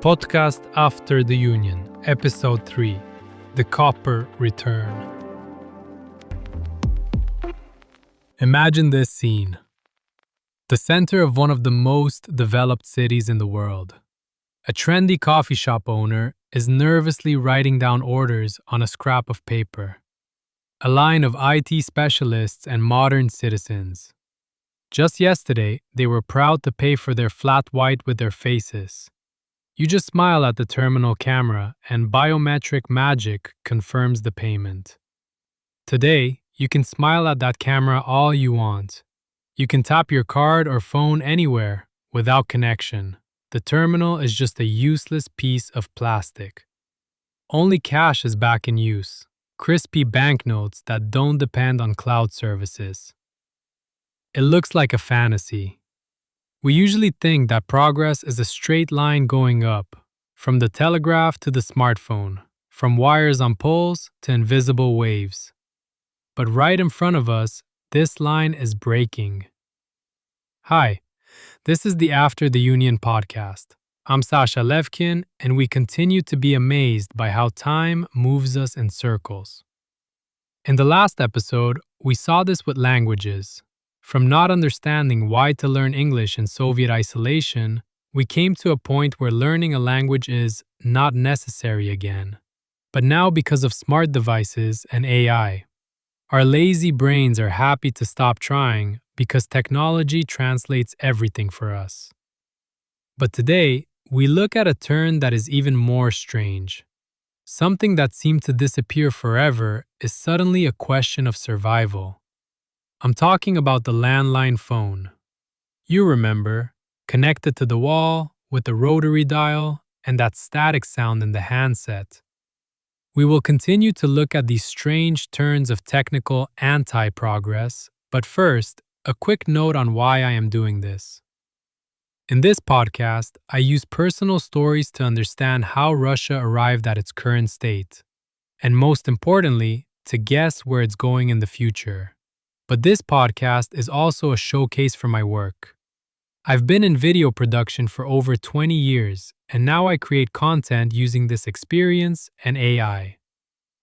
Podcast After the Union, Episode 3, The Copper Return. Imagine this scene. The center of one of the most developed cities in the world. A trendy coffee shop owner is nervously writing down orders on a scrap of paper. A line of IT specialists and modern citizens. Just yesterday, they were proud to pay for their flat white with their faces. You just smile at the terminal camera and biometric magic confirms the payment. Today, you can smile at that camera all you want. You can tap your card or phone anywhere without connection. The terminal is just a useless piece of plastic. Only cash is back in use. Crispy banknotes that don't depend on cloud services. It looks like a fantasy. We usually think that progress is a straight line going up, from the telegraph to the smartphone, from wires on poles to invisible waves. But right in front of us, this line is breaking. Hi, this is the After the Union podcast. I'm Sasha Levkin, and we continue to be amazed by how time moves us in circles. In the last episode, we saw this with languages. From not understanding why to learn English in Soviet isolation, we came to a point where learning a language is not necessary again. But now, because of smart devices and AI, our lazy brains are happy to stop trying because technology translates everything for us. But today, we look at a turn that is even more strange. Something that seemed to disappear forever is suddenly a question of survival. I'm talking about the landline phone. You remember, connected to the wall with the rotary dial and that static sound in the handset. We will continue to look at these strange turns of technical anti-progress, but first, a quick note on why I am doing this. In this podcast, I use personal stories to understand how Russia arrived at its current state, and most importantly, to guess where it's going in the future. But this podcast is also a showcase for my work. I've been in video production for over 20 years, and now I create content using this experience and AI.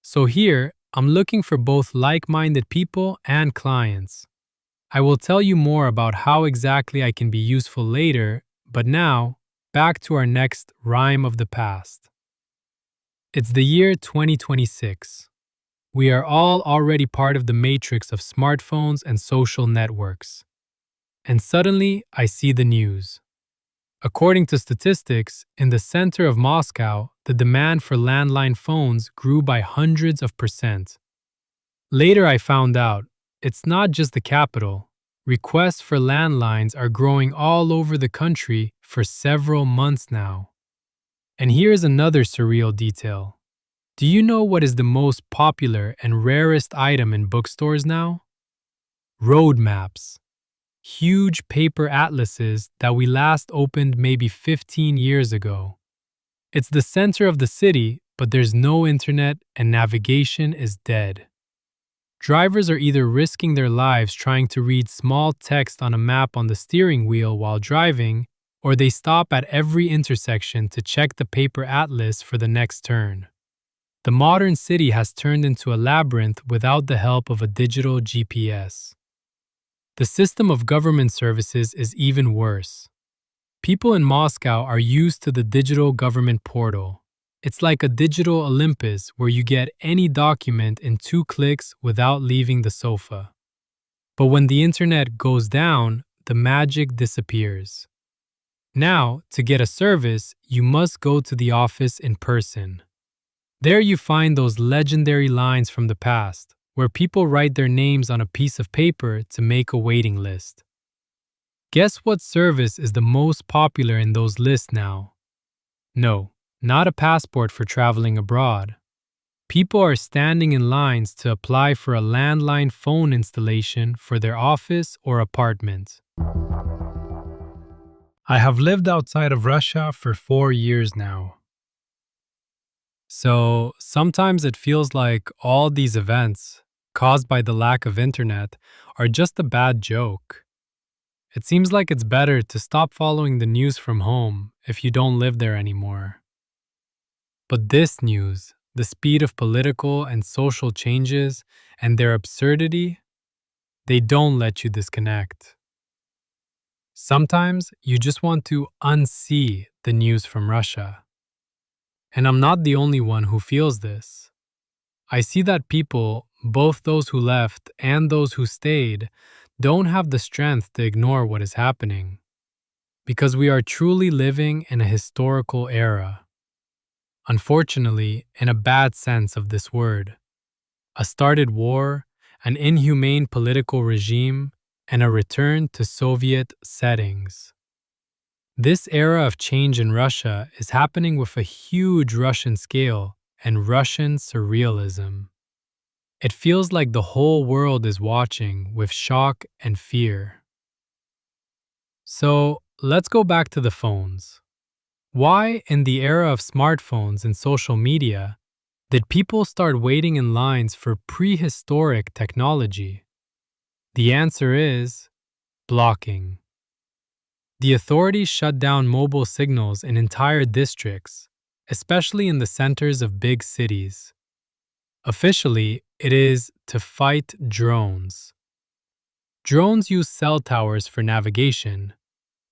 So here, I'm looking for both like-minded people and clients. I will tell you more about how exactly I can be useful later, but now, back to our next rhyme of the past. It's the year 2026. We are all already part of the matrix of smartphones and social networks. And suddenly, I see the news. According to statistics, in the center of Moscow, the demand for landline phones grew by hundreds of %. Later, I found out, it's not just the capital. Requests for landlines are growing all over the country for several months now. And here's another surreal detail. Do you know what is the most popular and rarest item in bookstores now? Road maps. Huge paper atlases that we last opened maybe 15 years ago. It's the center of the city, but there's no internet and navigation is dead. Drivers are either risking their lives trying to read small text on a map on the steering wheel while driving, or they stop at every intersection to check the paper atlas for the next turn. The modern city has turned into a labyrinth without the help of a digital GPS. The system of government services is even worse. People in Moscow are used to the digital government portal. It's like a digital Olympus where you get any document in 2 clicks without leaving the sofa. But when the internet goes down, the magic disappears. Now, to get a service, you must go to the office in person. There you find those legendary lines from the past, where people write their names on a piece of paper to make a waiting list. Guess what service is the most popular in those lists now? No, not a passport for traveling abroad. People are standing in lines to apply for a landline phone installation for their office or apartment. I have lived outside of Russia for 4 years now. So sometimes it feels like all these events, caused by the lack of internet, are just a bad joke. It seems like it's better to stop following the news from home if you don't live there anymore. But this news, the speed of political and social changes and their absurdity, they don't let you disconnect. Sometimes you just want to unsee the news from Russia. And I'm not the only one who feels this. I see that people, both those who left and those who stayed, don't have the strength to ignore what is happening. Because we are truly living in a historical era. Unfortunately, in a bad sense of this word. A started war, an inhumane political regime, and a return to Soviet settings. This era of change in Russia is happening with a huge Russian scale and Russian surrealism. It feels like the whole world is watching with shock and fear. So, let's go back to the phones. Why, in the era of smartphones and social media, did people start waiting in lines for prehistoric technology? The answer is blocking. The authorities shut down mobile signals in entire districts, especially in the centers of big cities. Officially, it is to fight drones. Drones use cell towers for navigation.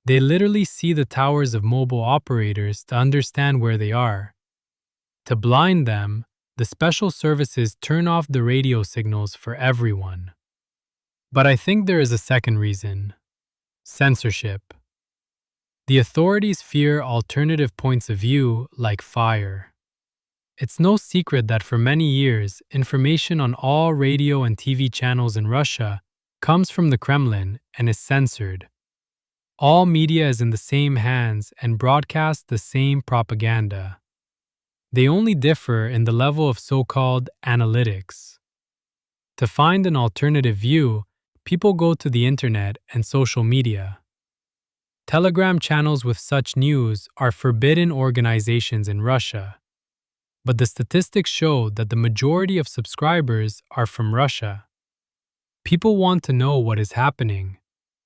They literally see the towers of mobile operators to understand where they are. To blind them, the special services turn off the radio signals for everyone. But I think there is a second reason: censorship. The authorities fear alternative points of view like fire. It's no secret that for many years, information on all radio and TV channels in Russia comes from the Kremlin and is censored. All media is in the same hands and broadcasts the same propaganda. They only differ in the level of so-called analytics. To find an alternative view, people go to the internet and social media. Telegram channels with such news are forbidden organizations in Russia. But the statistics show that the majority of subscribers are from Russia. People want to know what is happening.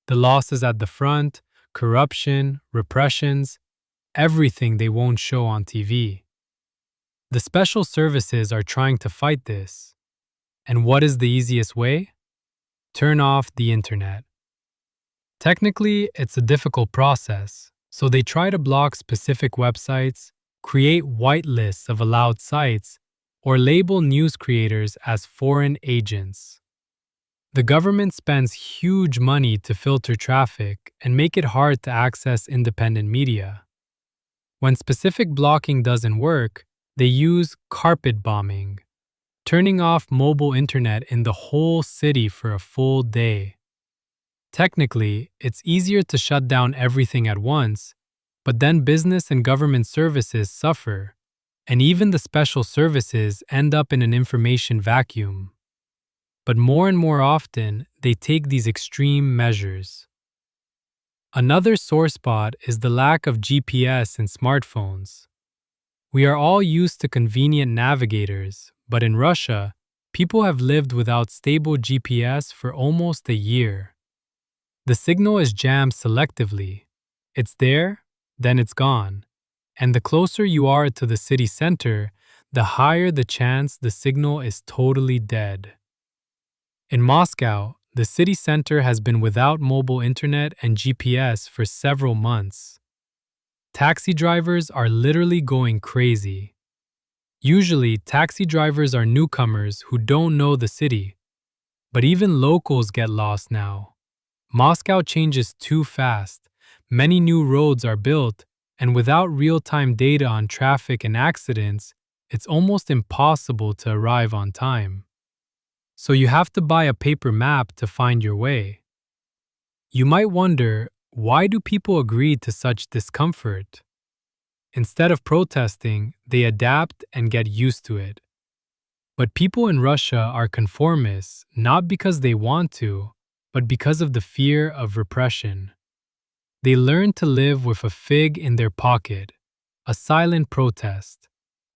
The losses at the front, corruption, repressions, everything they won't show on TV. The special services are trying to fight this. And what is the easiest way? Turn off the internet. Technically, it's a difficult process, so they try to block specific websites, create white lists of allowed sites, or label news creators as foreign agents. The government spends huge money to filter traffic and make it hard to access independent media. When specific blocking doesn't work, they use carpet bombing, turning off mobile internet in the whole city for a full day. Technically, it's easier to shut down everything at once, but then business and government services suffer, and even the special services end up in an information vacuum. But more and more often, they take these extreme measures. Another sore spot is the lack of GPS in smartphones. We are all used to convenient navigators, but in Russia, people have lived without stable GPS for almost a year. The signal is jammed selectively. It's there, then it's gone. And the closer you are to the city center, the higher the chance the signal is totally dead. In Moscow, the city center has been without mobile internet and GPS for several months. Taxi drivers are literally going crazy. Usually, taxi drivers are newcomers who don't know the city. But even locals get lost now. Moscow changes too fast. Many new roads are built, and without real-time data on traffic and accidents, it's almost impossible to arrive on time. So you have to buy a paper map to find your way. You might wonder, why do people agree to such discomfort? Instead of protesting, they adapt and get used to it. But people in Russia are conformists not because they want to, but because of the fear of repression. They learn to live with a fig in their pocket, a silent protest,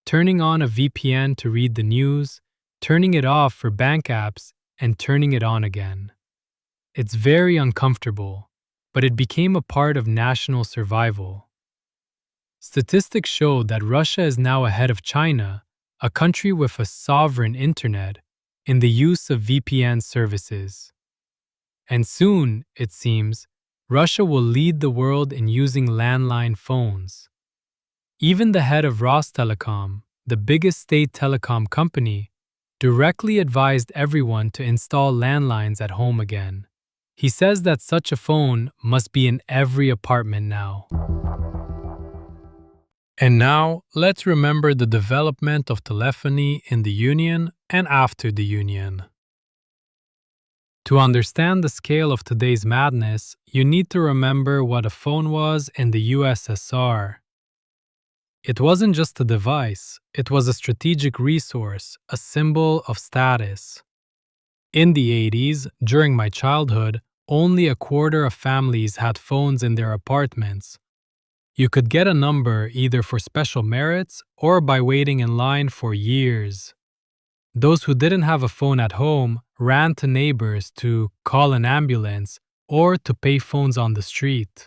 turning on a VPN to read the news, turning it off for bank apps, and turning it on again. It's very uncomfortable, but it became a part of national survival. Statistics show that Russia is now ahead of China, a country with a sovereign internet, in the use of VPN services. And soon, it seems, Russia will lead the world in using landline phones. Even the head of Rostelecom, the biggest state telecom company, directly advised everyone to install landlines at home again. He says that such a phone must be in every apartment now. And now, let's remember the development of telephony in the Union and after the Union. To understand the scale of today's madness, you need to remember what a phone was in the USSR. It wasn't just a device, it was a strategic resource, a symbol of status. In the 80s, during my childhood, only a quarter of families had phones in their apartments. You could get a number either for special merits or by waiting in line for years. Those who didn't have a phone at home ran to neighbors to call an ambulance or to pay phones on the street.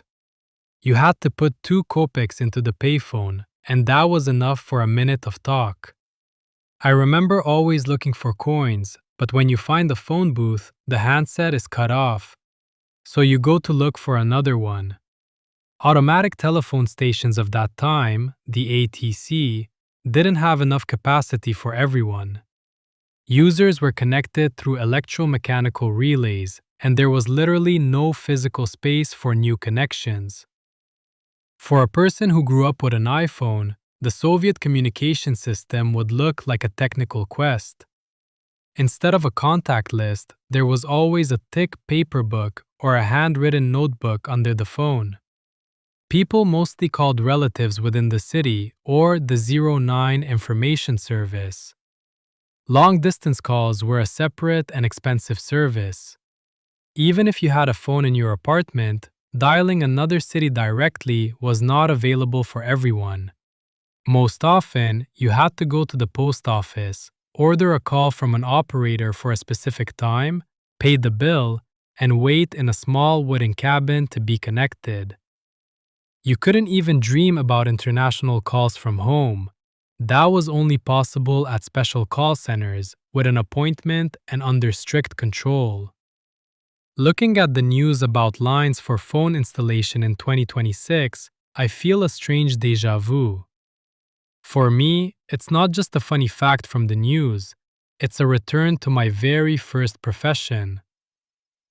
You had to put 2 kopecks into the payphone, and that was enough for a minute of talk. I remember always looking for coins, but when you find the phone booth, the handset is cut off. So you go to look for another one. Automatic telephone stations of that time, the ATC, didn't have enough capacity for everyone. Users were connected through electromechanical relays, and there was literally no physical space for new connections. For a person who grew up with an iPhone, the Soviet communication system would look like a technical quest. Instead of a contact list, there was always a thick paper book or a handwritten notebook under the phone. People mostly called relatives within the city or the 09 information service. Long-distance calls were a separate and expensive service. Even if you had a phone in your apartment, dialing another city directly was not available for everyone. Most often, you had to go to the post office, order a call from an operator for a specific time, pay the bill, and wait in a small wooden cabin to be connected. You couldn't even dream about international calls from home. That was only possible at special call centers with an appointment and under strict control. Looking at the news about lines for phone installation in 2026, I feel a strange déjà vu. For me, it's not just a funny fact from the news, it's a return to my very first profession.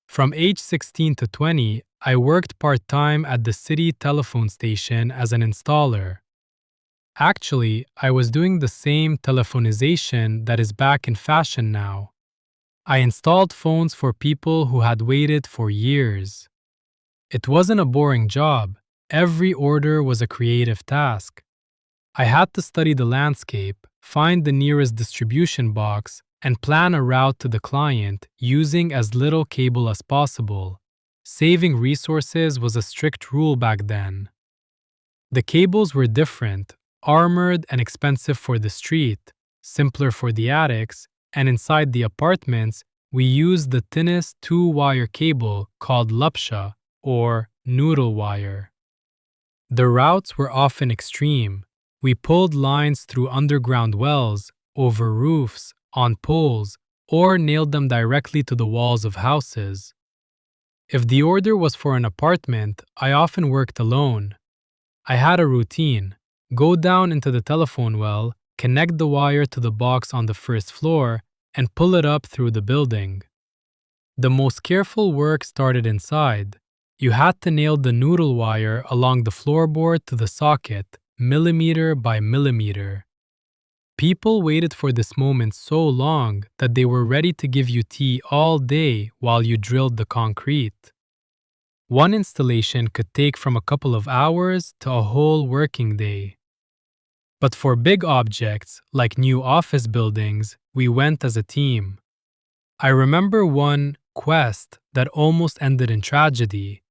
From age 16 to 20, I worked part-time at the city telephone station as an installer. Actually, I was doing the same telephonization that is back in fashion now. I installed phones for people who had waited for years. It wasn't a boring job. Every order was a creative task. I had to study the landscape, find the nearest distribution box, and plan a route to the client using as little cable as possible. Saving resources was a strict rule back then. The cables were different, armored and expensive for the street, simpler for the attics, and inside the apartments, we used the thinnest 2-wire cable called lapsha, or noodle wire. The routes were often extreme. We pulled lines through underground wells, over roofs, on poles, or nailed them directly to the walls of houses. If the order was for an apartment, I often worked alone. I had a routine: go down into the telephone well, connect the wire to the box on the first floor, and pull it up through the building. The most careful work started inside. You had to nail the noodle wire along the floorboard to the socket, millimeter by millimeter. People waited for this moment so long that they were ready to give you tea all day while you drilled the concrete. One installation could take from a couple of hours to a whole working day. But for big objects, like new office buildings, we went as a team. I remember one quest that almost ended in tragedy.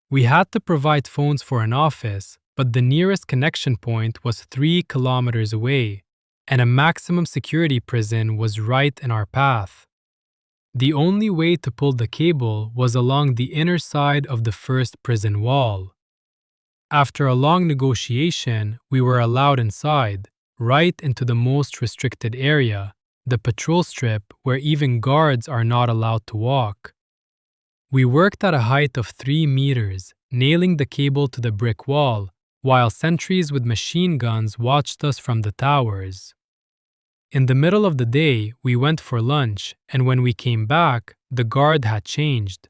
We had to provide phones for an office, but the nearest connection point was 3 kilometers away, and a maximum security prison was right in our path. The only way to pull the cable was along the inner side of the first prison wall. After a long negotiation, we were allowed inside, right into the most restricted area, the patrol strip where even guards are not allowed to walk. We worked at a height of 3 meters, nailing the cable to the brick wall, while sentries with machine guns watched us from the towers. In the middle of the day, we went for lunch, and when we came back, the guard had changed.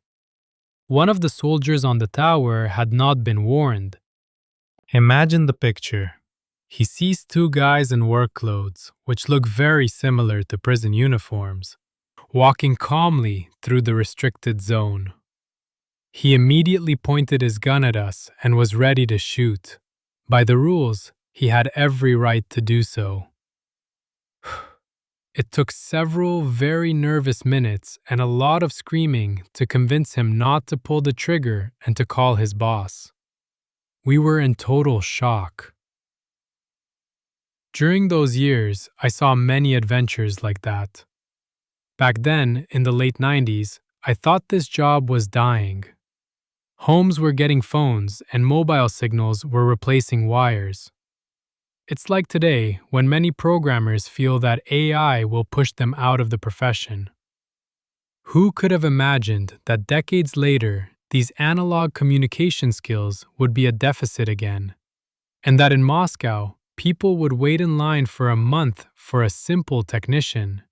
One of the soldiers on the tower had not been warned. Imagine the picture. He sees two guys in work clothes, which look very similar to prison uniforms, walking calmly through the restricted zone. He immediately pointed his gun at us and was ready to shoot. By the rules, he had every right to do so. It took several very nervous minutes and a lot of screaming to convince him not to pull the trigger and to call his boss. We were in total shock. During those years, I saw many adventures like that. Back then, in the late 90s, I thought this job was dying. Homes were getting phones and mobile signals were replacing wires. It's like today when many programmers feel that AI will push them out of the profession. Who could have imagined that decades later, these analog communication skills would be a deficit again, and that in Moscow, people would wait in line for a month for a simple technician?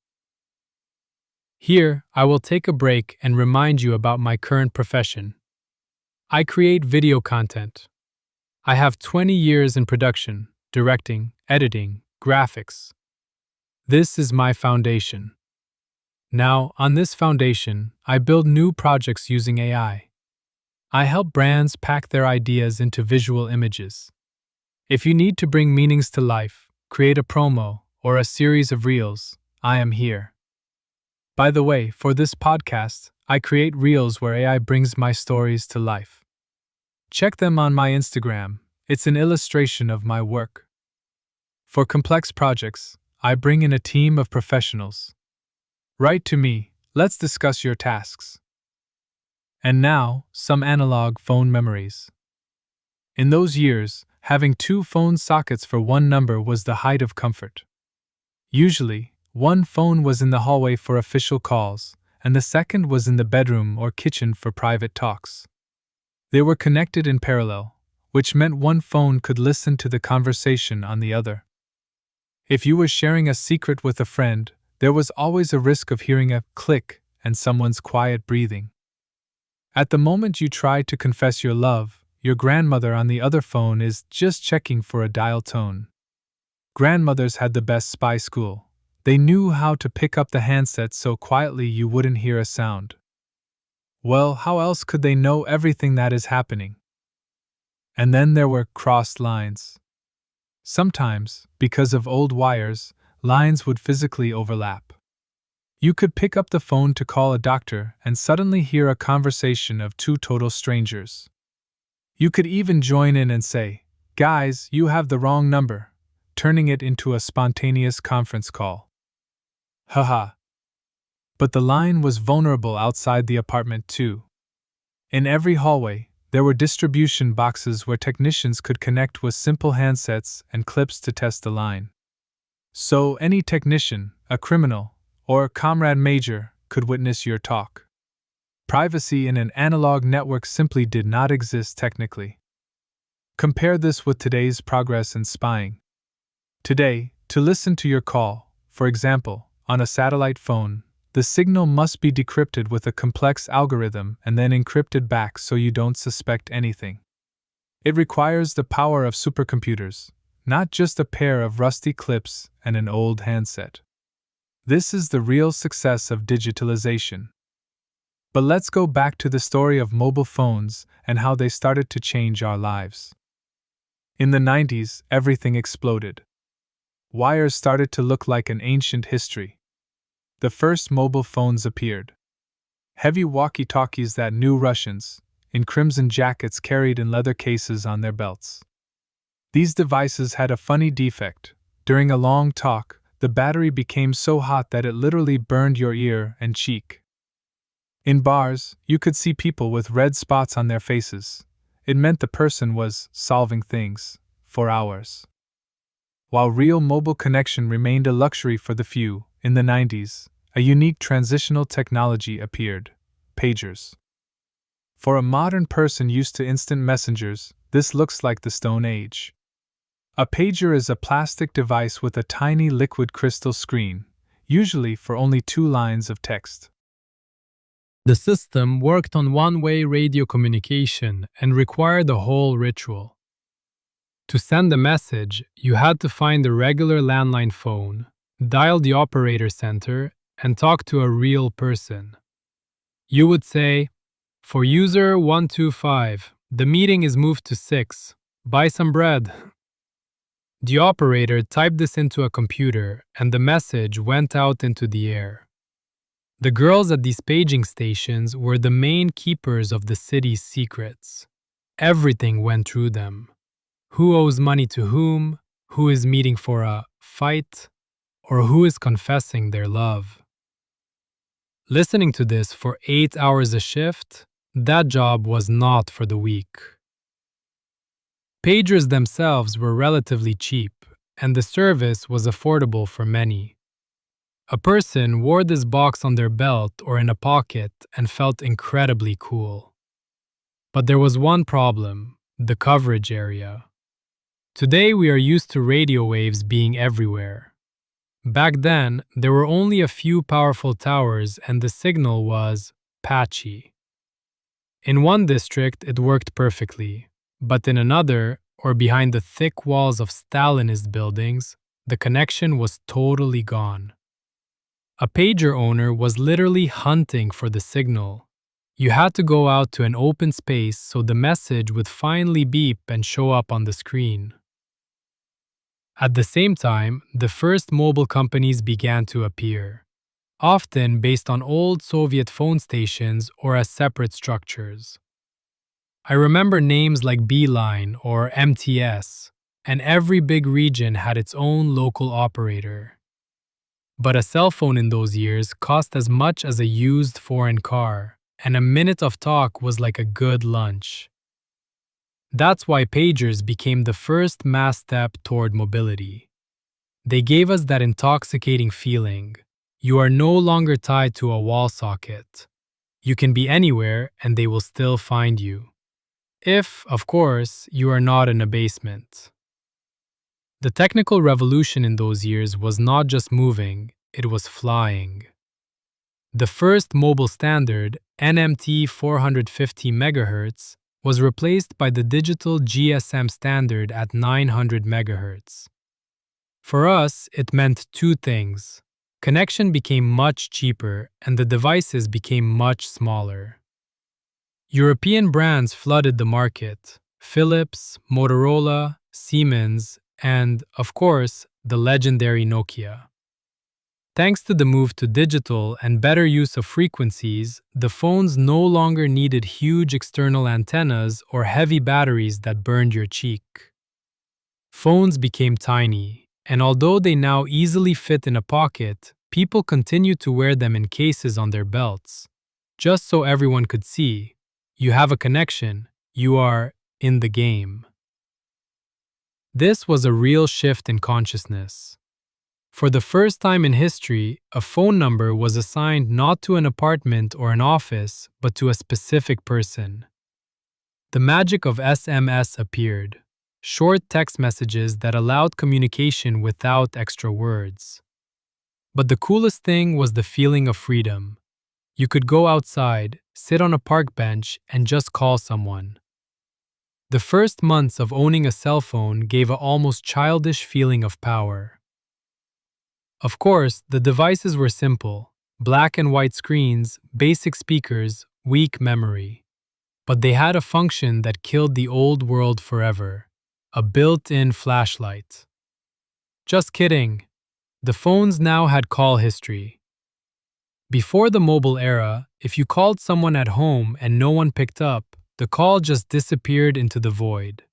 Here, I will take a break and remind you about my current profession. I create video content. I have 20 years in production, directing, editing, graphics. This is my foundation. Now, on this foundation, I build new projects using AI. I help brands pack their ideas into visual images. If you need to bring meanings to life, create a promo, or a series of reels, I am here. By the way, for this podcast, I create reels where AI brings my stories to life. Check them on my Instagram. It's an illustration of my work. For complex projects, I bring in a team of professionals. Write to me, let's discuss your tasks. And now, some analog phone memories. In those years, having 2 phone sockets for one number was the height of comfort. Usually, one phone was in the hallway for official calls, and the second was in the bedroom or kitchen for private talks. They were connected in parallel, which meant one phone could listen to the conversation on the other. If you were sharing a secret with a friend, there was always a risk of hearing a click and someone's quiet breathing. At the moment you try to confess your love, your grandmother on the other phone is just checking for a dial tone. Grandmothers had the best spy school. They knew how to pick up the handset so quietly you wouldn't hear a sound. Well, how else could they know everything that is happening? And then there were crossed lines. Sometimes, because of old wires, lines would physically overlap. You could pick up the phone to call a doctor and suddenly hear a conversation of 2 total strangers. You could even join in and say, "Guys, you have the wrong number," turning it into a spontaneous conference call. Haha. But the line was vulnerable outside the apartment too. In every hallway, there were distribution boxes where technicians could connect with simple handsets and clips to test the line. So any technician, a criminal, or comrade major could witness your talk. Privacy in an analog network simply did not exist technically. Compare this with today's progress in spying. Today, to listen to your call, for example, on a satellite phone, the signal must be decrypted with a complex algorithm and then encrypted back so you don't suspect anything. It requires the power of supercomputers, not just a pair of rusty clips and an old handset. This is the real success of digitalization. But let's go back to the story of mobile phones and how they started to change our lives. In the 90s, everything exploded. Wires started to look like an ancient history. The first mobile phones appeared. Heavy walkie-talkies that knew Russians, in crimson jackets carried in leather cases on their belts. These devices had a funny defect. During a long talk, the battery became so hot that it literally burned your ear and cheek. In bars, you could see people with red spots on their faces. It meant the person was solving things for hours. While real mobile connection remained a luxury for the few, in the 90s, a unique transitional technology appeared: pagers. For a modern person used to instant messengers, this looks like the Stone Age. A pager is a plastic device with a tiny liquid crystal screen, usually for only 2 lines of text. The system worked on one-way radio communication and required a whole ritual. To send a message, you had to find a regular landline phone, dial the operator center, and talk to a real person. You would say, "For user 125, the meeting is moved to 6. Buy some bread." The operator typed this into a computer, and the message went out into the air. The girls at these paging stations were the main keepers of the city's secrets. Everything went through them. Who owes money to whom, who is meeting for a fight, or who is confessing their love. Listening to this for 8 hours a shift, that job was not for the weak. Pagers themselves were relatively cheap, and the service was affordable for many. A person wore this box on their belt or in a pocket and felt incredibly cool. But there was one problem: the coverage area. Today we are used to radio waves being everywhere. Back then, there were only a few powerful towers and the signal was patchy. In one district, it worked perfectly, but in another, or behind the thick walls of Stalinist buildings, the connection was totally gone. A pager owner was literally hunting for the signal. You had to go out to an open space so the message would finally beep and show up on the screen. At the same time, the first mobile companies began to appear, often based on old Soviet phone stations or as separate structures. I remember names like Beeline or MTS, and every big region had its own local operator. But a cell phone in those years cost as much as a used foreign car, and a minute of talk was like a good lunch. That's why pagers became the first mass step toward mobility. They gave us that intoxicating feeling. You are no longer tied to a wall socket. You can be anywhere and they will still find you. If, of course, you are not in a basement. The technical revolution in those years was not just moving, it was flying. The first mobile standard, NMT 450 MHz, was replaced by the digital GSM standard at 900 MHz. For us, it meant two things. Connection became much cheaper and the devices became much smaller. European brands flooded the market: Philips, Motorola, Siemens, and, of course, the legendary Nokia. Thanks to the move to digital and better use of frequencies, the phones no longer needed huge external antennas or heavy batteries that burned your cheek. Phones became tiny, and although they now easily fit in a pocket, people continue to wear them in cases on their belts, just so everyone could see. You have a connection, you are in the game. This was a real shift in consciousness. For the first time in history, a phone number was assigned not to an apartment or an office, but to a specific person. The magic of SMS appeared: short text messages that allowed communication without extra words. But the coolest thing was the feeling of freedom. You could go outside, sit on a park bench, and just call someone. The first months of owning a cell phone gave an almost childish feeling of power. Of course, the devices were simple: black and white screens, basic speakers, weak memory. But they had a function that killed the old world forever: a built-in flashlight. Just kidding. The phones now had call history. Before the mobile era, if you called someone at home and no one picked up, the call just disappeared into the void.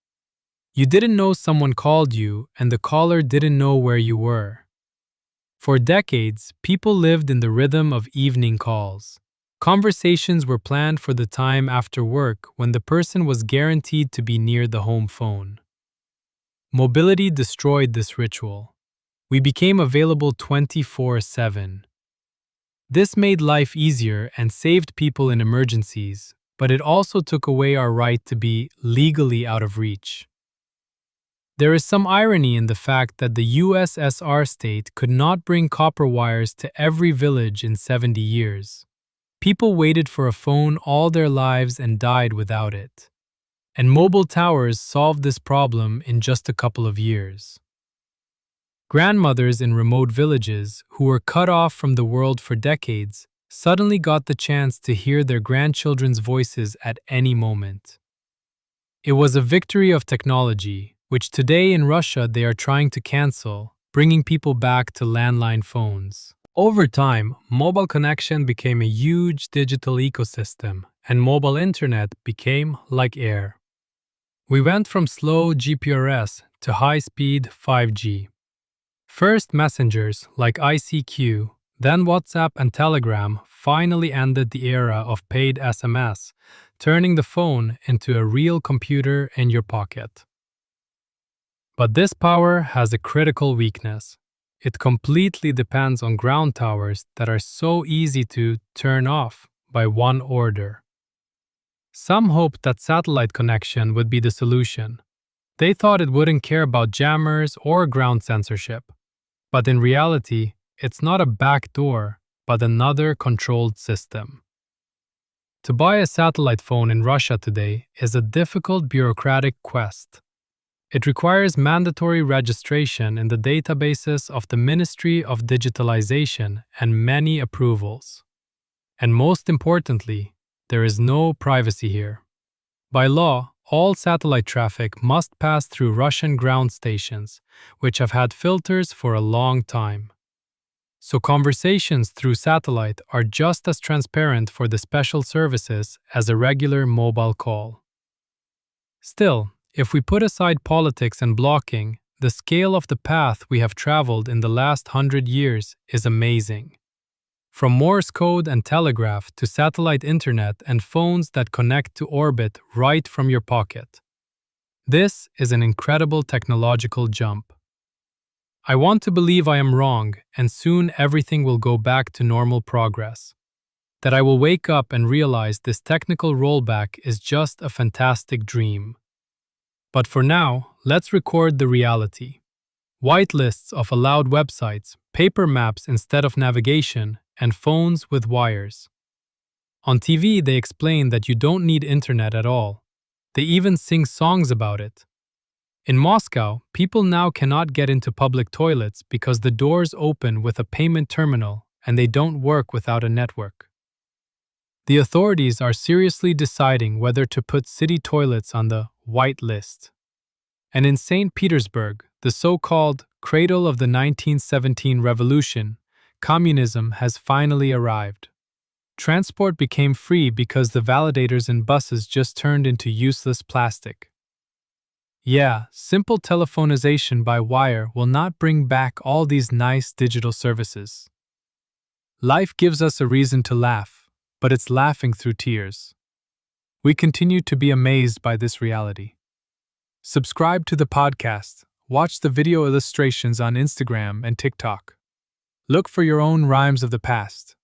You didn't know someone called you, and the caller didn't know where you were. For decades, people lived in the rhythm of evening calls. Conversations were planned for the time after work when the person was guaranteed to be near the home phone. Mobility destroyed this ritual. We became available 24/7. This made life easier and saved people in emergencies, but it also took away our right to be legally out of reach. There is some irony in the fact that the USSR state could not bring copper wires to every village in 70 years. People waited for a phone all their lives and died without it. And mobile towers solved this problem in just a couple of years. Grandmothers in remote villages, who were cut off from the world for decades, suddenly got the chance to hear their grandchildren's voices at any moment. It was a victory of technology, which today in Russia they are trying to cancel, bringing people back to landline phones. Over time, mobile connection became a huge digital ecosystem, and mobile internet became like air. We went from slow GPRS to high-speed 5G. First messengers like ICQ, then WhatsApp and Telegram finally ended the era of paid SMS, turning the phone into a real computer in your pocket. But this power has a critical weakness. It completely depends on ground towers that are so easy to turn off by one order. Some hoped that satellite connection would be the solution. They thought it wouldn't care about jammers or ground censorship. But in reality, it's not a backdoor, but another controlled system. To buy a satellite phone in Russia today is a difficult bureaucratic quest. It requires mandatory registration in the databases of the Ministry of Digitalization and many approvals. And most importantly, there is no privacy here. By law, all satellite traffic must pass through Russian ground stations, which have had filters for a long time. So conversations through satellite are just as transparent for the special services as a regular mobile call. Still, if we put aside politics and blocking, the scale of the path we have traveled in the last 100 years is amazing. From Morse code and telegraph to satellite internet and phones that connect to orbit right from your pocket. This is an incredible technological jump. I want to believe I am wrong and soon everything will go back to normal progress. That I will wake up and realize this technical rollback is just a fantastic dream. But for now, let's record the reality. Whitelists of allowed websites, paper maps instead of navigation, and phones with wires. On TV, they explain that you don't need internet at all. They even sing songs about it. In Moscow, people now cannot get into public toilets because the doors open with a payment terminal and they don't work without a network. The authorities are seriously deciding whether to put city toilets on the white list. And in Saint Petersburg, the so-called cradle of the 1917 revolution, communism has finally arrived. Transport became free because the validators in buses just turned into useless plastic. Yeah, simple telephonization by wire will not bring back all these nice digital services. Life gives us a reason to laugh, but it's laughing through tears. We continue to be amazed by this reality. Subscribe to the podcast, watch the video illustrations on Instagram and TikTok. Look for your own rhymes of the past.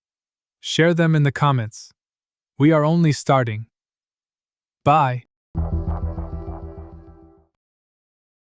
Share them in the comments. We are only starting. Bye.